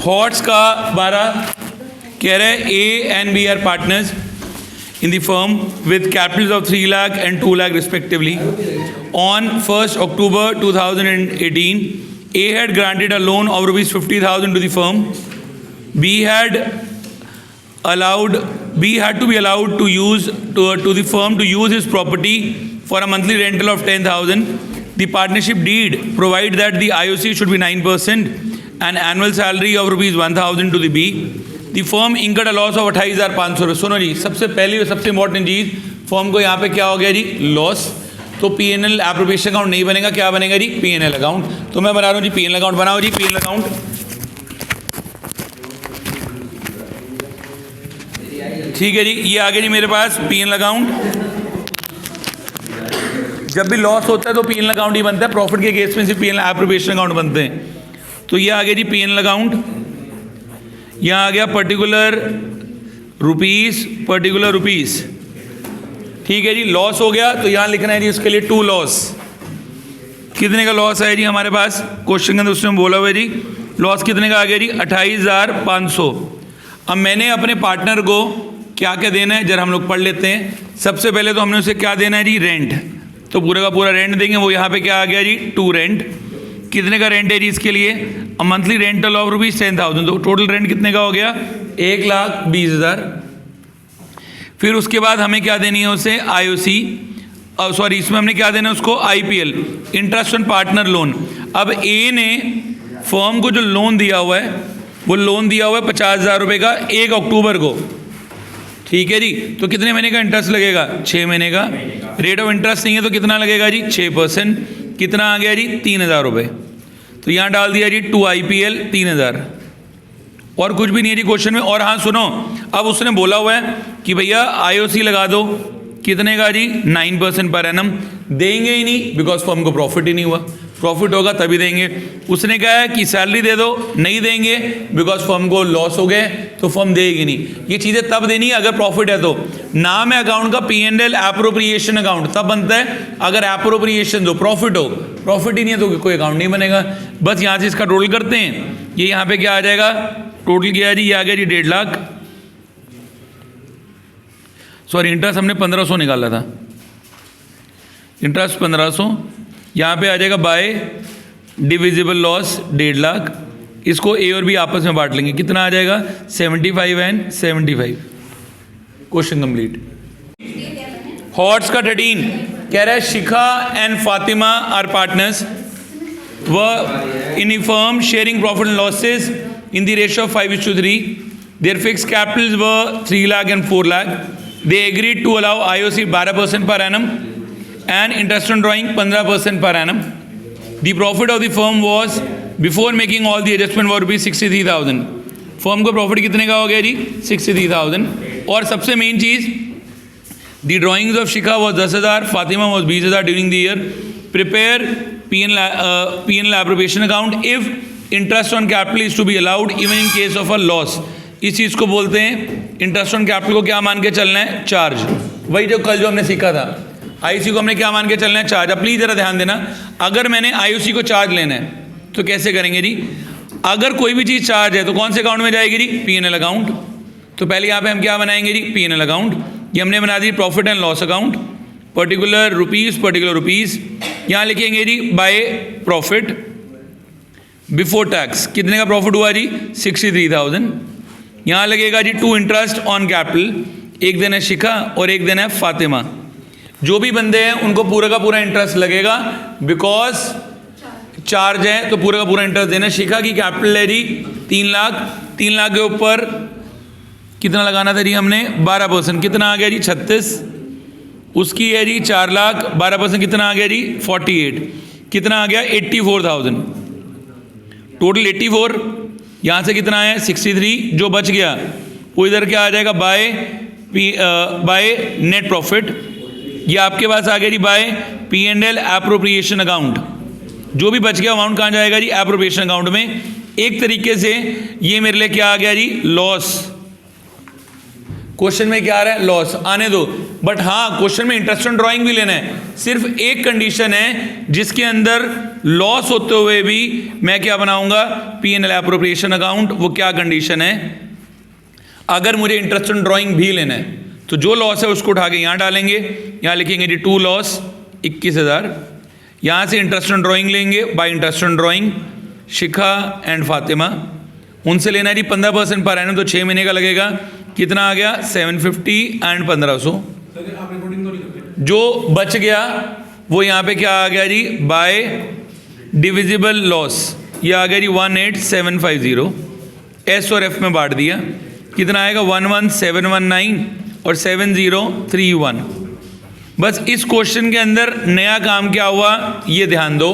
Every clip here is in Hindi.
हॉट्स का 12 कह रहे हैं A and B are partners in the firm with capitals of 3 lakh and 2 lakh respectively. On 1st October 2018, A had granted a loan of rupees 50,000 to the firm. B had to be allowed to use to the firm to use his property for a monthly rental of 10,000. The partnership deed provides that the IOC should be 9% and annual salary of rupees 1,000 to the B. The firm incurred a loss of 28,500 रुपये. सुनो जी, सबसे पहली और सबसे इंपॉर्टेंट चीज़, फर्म को यहाँ पे क्या हो गया जी, लॉस. तो पीएनएल एप्रोप्रिएशन अकाउंट नहीं बनेगा, क्या बनेगा जी, पीएनएल अकाउंट. तो मैं बना रहा हूँ जी पीएनएल अकाउंट. बनाओ जी पीएनएल अकाउंट. ठीक है जी, ये आ गया जी मेरे पास पीएनएल अकाउंट. जब भी लॉस होता है तो पीएनएल अकाउंट ही बनता है. प्रॉफिट के केस में सिर्फ पीएनएल एप्रोप्रिएशन अकाउंट बनते हैं. तो ये आ गया जी पीएनएल अकाउंट. यहाँ आ गया पर्टिकुलर रुपीस. ठीक है जी, लॉस हो गया तो यहाँ लिखना है जी इसके लिए 2 लॉस. कितने का लॉस है जी हमारे पास, क्वेश्चन के अंदर उसमें बोला हुआ है जी. लॉस कितने का आ गया जी, 28,500. अब मैंने अपने पार्टनर को क्या क्या देना है जरा हम लोग पढ़ लेते हैं. सबसे पहले तो हमने उसे क्या देना है जी, रेंट. तो पूरा का पूरा रेंट देंगे. वो यहाँ पे क्या आ गया जी, 2 रेंट. कितने का रेंट है जी इसके लिए, मंथली रेंटल ऑफ रुपीज 10,000. तो टोटल रेंट कितने का हो गया, 1,20,000. फिर उसके बाद हमें क्या देनी है उसे, IOC, सॉरी इसमें हमने क्या देना है उसको, IPL, interest on partner loan. अब ए ने फर्म को जो लोन दिया हुआ है, वो लोन दिया हुआ है 50,000 रुपये का 1 अक्टूबर को. ठीक है जी, तो कितने महीने का इंटरेस्ट लगेगा, 6 महीने का. रेट ऑफ इंटरेस्ट नहीं है तो कितना लगेगा जी, 6%. कितना आ गया जी, 3,000 रुपये. तो यहाँ डाल दिया जी 2 IPL 3,000. और कुछ भी नहीं है जी क्वेश्चन में. और हाँ सुनो, अब उसने बोला हुआ है कि भैया IOC लगा दो. कितने का जी, 9% पर एनम. देंगे ही नहीं बिकॉज फर्म को प्रॉफिट ही नहीं हुआ. प्रॉफिट होगा तभी देंगे. उसने कहा है कि सैलरी दे दो, नहीं देंगे बिकॉज फर्म को लॉस हो गए तो फर्म देगी नहीं. ये चीज़ें तब देनी है अगर प्रॉफिट है. तो नाम है अकाउंट का P&L एप्रोप्रिएशन अकाउंट. तब बनता है अगर एप्रोप्रिएशन दो, प्रॉफिट हो. प्रॉफिट ही नहीं है तो कोई अकाउंट नहीं बनेगा. बस यहाँ से इसका टोटल करते हैं. ये यहाँ पे क्या आ जाएगा, टोटल क्या है जी, ये आ गया जी 1.5 लाख. सॉरी इंटरेस्ट हमने 1,500 निकाला था, इंटरेस्ट 1,500. यहाँ पे आ जाएगा बाय डिविजिबल लॉस 1.5 लाख. इसको ए और बी आपस में बांट लेंगे. कितना आ जाएगा, 75 एंड 75. Question complete. हॉट्स का 13 कह रहा है Shikha and Fatima are partners were in a firm sharing profit and losses in the ratio of 5:3. Their fixed capitals were 3 lakh and 4 lakh. They agreed to allow IOC 12% per annum and interest on drawing 15% per annum. The profit of the firm was before making all the adjustment was rupees 63,000. Firm को प्रॉफिट कितने का हो गया जी, 63,000. और सबसे main cheese, the drawings of Shikha was 10,000, Fatima was 20,000 during the year. Prepare P&L appropriation account if interest on capital is to be allowed even in case of a loss. इस चीज़ को बोलते हैं इंटरेस्ट ऑन कैपिटल को क्या मान के चलना है, चार्ज. वही जो कल जो हमने सीखा था, IOC को हमने क्या मान के चलना है, चार्ज. अब प्लीज़ ज़रा ध्यान देना, अगर मैंने IOC को चार्ज लेना है तो कैसे करेंगे जी. अगर कोई भी चीज़ चार्ज है तो कौन से अकाउंट में जाएगी जी, P&L अकाउंट. तो पहले यहाँ पे हम क्या बनाएंगे जी, P&L अकाउंट. ये हमने बना दी profit and loss account. Particular rupees यहाँ लिखेंगे जी बाय प्रॉफिट बिफोर टैक्स. कितने का प्रॉफिट हुआ जी, 63,000. यहाँ लगेगा जी 2 इंटरेस्ट ऑन कैपिटल. एक दिन है शिखा और एक दिन है फातिमा. जो भी बंदे हैं उनको पूरा का पूरा इंटरेस्ट लगेगा बिकॉज चार्ज है तो पूरा का पूरा इंटरेस्ट देना. शिखा की कैपिटल है जी 3 लाख. 3 लाख के ऊपर कितना लगाना था जी हमने, 12%. कितना आ गया जी, 36. उसकी है जी 4 लाख, 12% कितना आ गया जी, 48. कितना आ गया, 84,000. टोटल 84. यहाँ से कितना आया, 63. जो बच गया वो इधर क्या आ जाएगा, बाय नेट प्रॉफिट. ये आपके पास आ गया जी बाय P&L एप्रोप्रिएशन अकाउंट. जो भी बच गया अमाउंट कहाँ जाएगा जी, एप्रोप्रिएशन अकाउंट में. एक तरीके से ये मेरे लिए क्या आ गया जी, लॉस. क्वेश्चन में क्या आ रहा है, लॉस, आने दो। बट हाँ, क्वेश्चन में इंटरेस्ट ऑन ड्राइंग भी लेना है। सिर्फ एक कंडीशन है जिसके अंदर लॉस होते हुए भी मैं क्या बनाऊंगा, P&L एप्रोप्रिएशन अकाउंट। वो क्या कंडीशन है, अगर मुझे इंटरेस्ट ऑन ड्राइंग भी लेना है तो जो लॉस है उसको उठा के यहाँ डालेंगे, यहाँ लिखेंगे जी टू लॉस 21,000। यहाँ से इंटरेस्ट ऑन ड्राइंग लेंगे, bye interest on drawing Shikha and Fatima, उनसे लेना है जी 15% पर एनम, तो 6 महीने का लगेगा। कितना आ गया, 750 एंड 1500। जो बच गया वो यहाँ पे क्या आ गया जी, बाय डिविजिबल लॉस, ये आ गया जी 18750। एस और एफ में बांट दिया, कितना आएगा 11719 और 7031। बस इस क्वेश्चन के अंदर नया काम क्या हुआ ये ध्यान दो।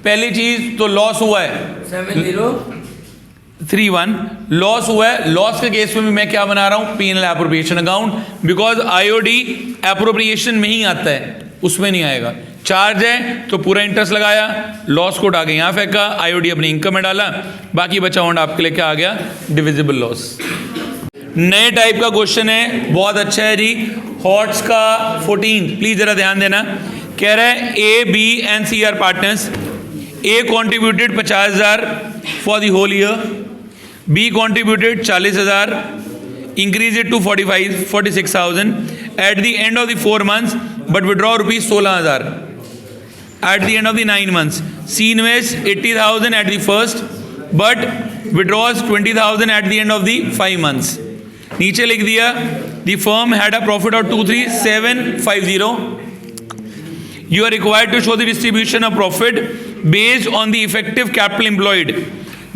पहली चीज तो लॉस हुआ है 7031, लॉस हुआ है। लॉस के केस में भी मैं क्या बना रहा हूं, P&L appropriation account, because IOD appropriation में ही आता है, उसमें नहीं आएगा। चार्ज है तो पूरा इंटरेस्ट लगाया, लॉस को उठा के यहाँ फेंका, आईओडी अपनी इनकम में डाला, बाकी बचा अमाउंट आपके लिए क्या आ गया, डिविजिबल लॉस। नए टाइप का क्वेश्चन है, बहुत अच्छा है जी, हॉट्स का 14, प्लीज जरा ध्यान देना। कह रहा है A B and C are partners, A contributed 50,000 for the whole year, B contributed 40,000, increase it to 46,000 at the end of the 4 months, but withdraw rupees 16,000 at the end of the 9 months. C invest 80,000 at the first, but withdraws 20,000 at the end of the 5 months. नीचे लिख दिया the firm had a profit of 23,750. You are required to show the distribution of profit based on the effective capital employed.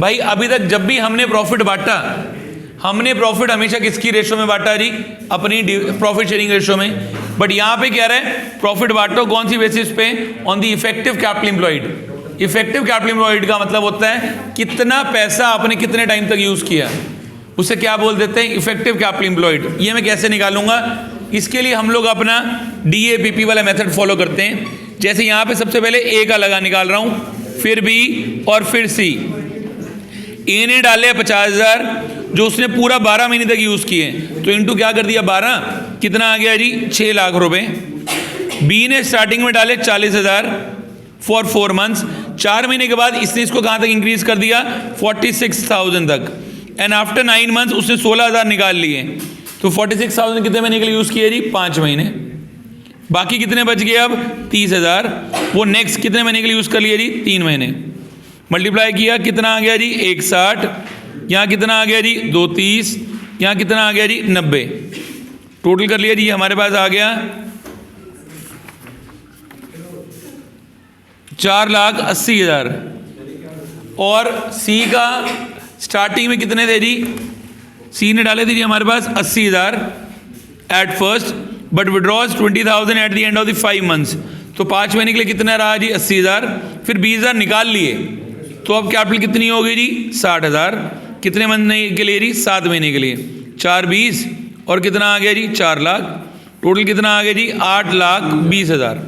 भाई अभी तक जब भी हमने प्रॉफिट बांटा, हमने प्रॉफिट हमेशा किसकी रेशो में बांटा जी, अपनी प्रॉफिट शेयरिंग रेशो में। बट यहाँ पे क्या रहा है, प्रॉफिट बांटो कौन सी बेसिस पे, on the effective capital employed. Effective capital employed का मतलब होता है कितना पैसा आपने कितने टाइम तक यूज किया, उसे क्या बोल देते हैं, इफेक्टिव कैपिटल एम्प्लॉयड। ये मैं कैसे निकालूंगा, इसके लिए हम लोग अपना DAPP वाला मेथड फॉलो करते हैं। जैसे यहाँ पे सबसे पहले ए का लगा निकाल रहा हूँ, फिर बी और फिर सी। ए ने डाले 50,000 जो उसने पूरा 12 महीने तक यूज किए, तो इनटू क्या कर दिया 12, कितना आ गया जी 6 लाख रुपए। बी ने स्टार्टिंग में डाले 40,000 फॉर 4 months, 4 महीने के बाद इसने इसको कहाँ तक इंक्रीज कर दिया, 46,000 तक। एंड आफ्टर 9 months उसने 16,000 निकाल लिए, तो 46,000 कितने महीने के लिए यूज किए जी, 5 महीने। बाकी कितने बच गए अब 30,000, वो नेक्स्ट कितने महीने के लिए यूज कर लिए जी, 3 महीने। मल्टीप्लाई किया, कितना आ गया जी 160, यहाँ कितना आ गया जी 230, यहाँ कितना आ गया जी 90। टोटल कर लिया जी, हमारे पास आ गया 4,80,000। और सी का स्टार्टिंग में कितने थे जी, सी ने डाले थे जी हमारे पास 80,000 at first, but withdraws 20,000 at the end of the 5 months, तो 5 महीने के लिए कितना रहा जी 80,000, फिर 20,000 निकाल लिए, तो अब कैपिटल कितनी हो गई जी 60,000। कितने महीने के लिए जी, 7 महीने के लिए, 4 20 और कितना आ गया जी 4 लाख। टोटल कितना आ गया जी 8,20,000।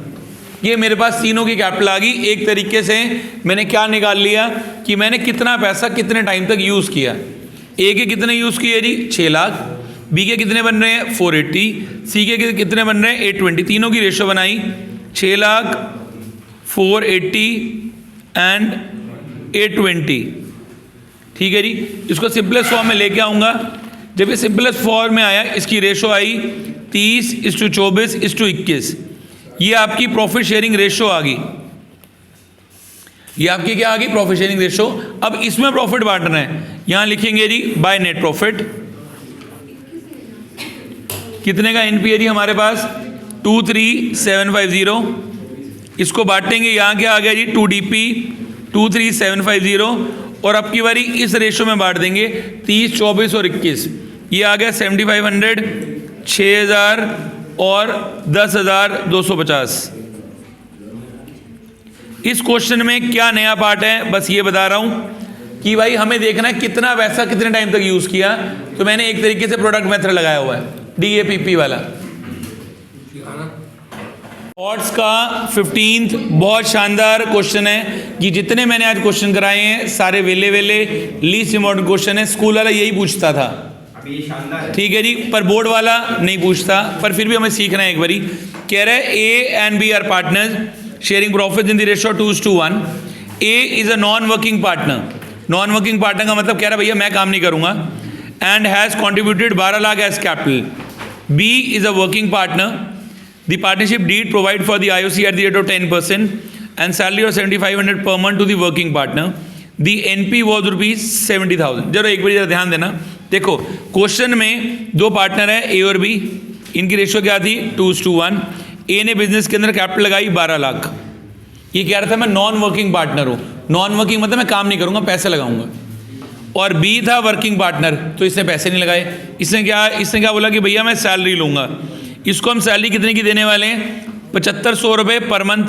ये मेरे पास तीनों की कैपिटल आ गई। एक तरीके से मैंने क्या निकाल लिया कि मैंने कितना पैसा कितने टाइम तक यूज किया। ए के कितने यूज किए जी 6 लाख, बी के कितने बन रहे हैं 480, सी के कितने बन रहे हैं 820। तीनों की रेशो बनाई 6 लाख 480 एंड 820। ठीक है जी, इसको सिंपलेस्ट फॉर्म में लेके आऊँगा। जब ये सिंपलेस्ट फॉर्म में आया, इसकी रेशो आई 30:24:21। ये आपकी प्रॉफिट शेयरिंग रेशो आ गई, ये आपकी क्या आ गई, प्रॉफिट शेयरिंग रेशो। अब इसमें प्रॉफिट बांटना है, यहां लिखेंगे जी बाय नेट प्रॉफिट। कितने का एनपी है जी हमारे पास 23,750। इसको बांटेंगे, यहां क्या आ गया जी 2DP 23,750, और अब की बारी इस रेशो में बांट देंगे 30, 24 और 21। ये आ गया 7,500, 6,000 और 10,250। इस क्वेश्चन में क्या नया पार्ट है, बस ये बता रहा हूं कि भाई हमें देखना है कितना पैसा कितने टाइम तक यूज किया। तो मैंने एक तरीके से प्रोडक्ट मेथड लगाया हुआ है, DAPP वाला। हॉट्स का 15th बहुत शानदार क्वेश्चन है कि जितने मैंने आज क्वेश्चन कराए हैं सारे वेले लीस्ट इम्पोर्टेंट क्वेश्चन है। स्कूल वाला यही पूछता था, ये शानदार है। ठीक है जी, पर बोर्ड वाला नहीं पूछता, पर फिर भी हमें सीखना है एक बारी। कह रहा है A and B are partners sharing profit in the ratio 2:1। A is a non working partner. Non working partner का मतलब कह रहा है भैया मैं काम नहीं करूंगा, and has contributed 12 lakh as capital. B is a working partner. The partnership deed provide for the IOC at the rate of 10% and salary of 7,500 per month to the working partner. The NP was rupees 70,000. जरा एक बार ध्यान देना, देखो क्वेश्चन में दो पार्टनर है ए और बी, इनकी रेशियो क्या थी 2:1। ए ने बिजनेस के अंदर कैपिटल लगाई 12 लाख। ये कह रहा था मैं नॉन वर्किंग पार्टनर हूँ, नॉन वर्किंग मतलब मैं काम नहीं करूँगा, पैसे लगाऊंगा। और बी था वर्किंग पार्टनर, तो इसने पैसे नहीं लगाए। इसने क्या बोला कि भैया मैं सैलरी लूँगा। इसको हम सैलरी कितने की देने वाले हैं 7,500 रुपये पर मंथ,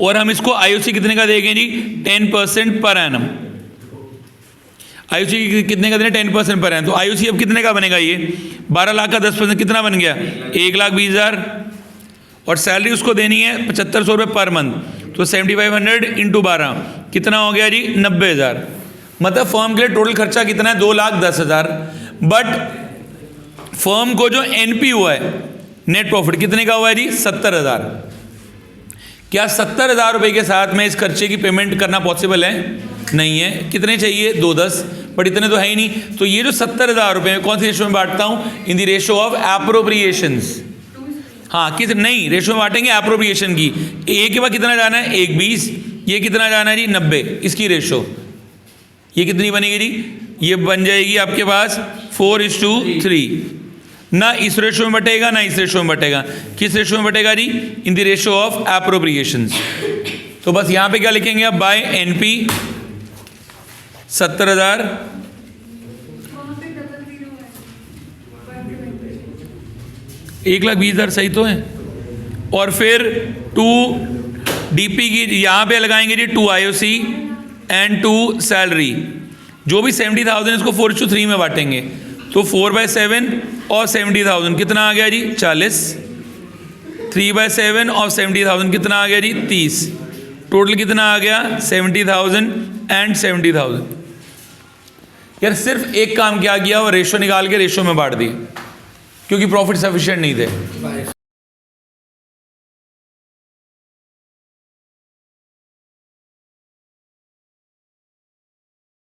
और हम इसको IOC कितने का देंगे जी 10% पर एनम। IOC कितने का देना 10% पर एनम, तो IOC अब कितने का बनेगा, ये 12 लाख का 10% कितना बन गया 1,20,000। और सैलरी उसको देनी है 7,500 रुपये पर मंथ, तो 7,500 इंटू 12 कितना हो गया जी 90,000। मतलब फर्म के लिए टोटल खर्चा कितना है 2,10,000। बट फर्म को जो NP हुआ है नेट प्रॉफिट कितने का हुआ है जी 70,000। क्या 70,000 रुपये के साथ में इस खर्चे की पेमेंट करना पॉसिबल है? नहीं है। कितने चाहिए 2,10, बट इतने तो है ही नहीं। तो ये जो 70,000 रुपये कौन सी रेशो में बांटता हूँ, इन दी रेशो ऑफ एप्रोप्रिएशंस। हाँ किस नहीं रेशो में बांटेंगे एप्रोप्रिएशन की। ए के बाद कितना जाना है 1,20, ये कितना जाना है जी 90, इसकी रेशो ये कितनी बनेगी जी, ये बन जाएगी आपके पास 4:3। ना इस रेशो में बटेगा ना इस रेशो में बटेगा। किस रेशो में बटेगा जी, in the ratio of appropriations. तो बस यहाँ पे क्या लिखेंगे अब, बाय NP 70,000 1,20,000 सही तो है। और फिर 2 DP की यहाँ पे लगाएंगे जी 2 IOC एंड 2 सैलरी। जो भी 70,000 इसको 4:3 में बांटेंगे, तो 4/7 और 70,000 कितना आ गया जी 40। 3/7 और 70,000 कितना आ गया जी 30। टोटल कितना आ गया 70,000 एंड 70,000। यार सिर्फ एक काम क्या किया, वो रेशो निकाल के रेशो में बांट दी, क्योंकि प्रॉफिट सफिशिएंट नहीं थे।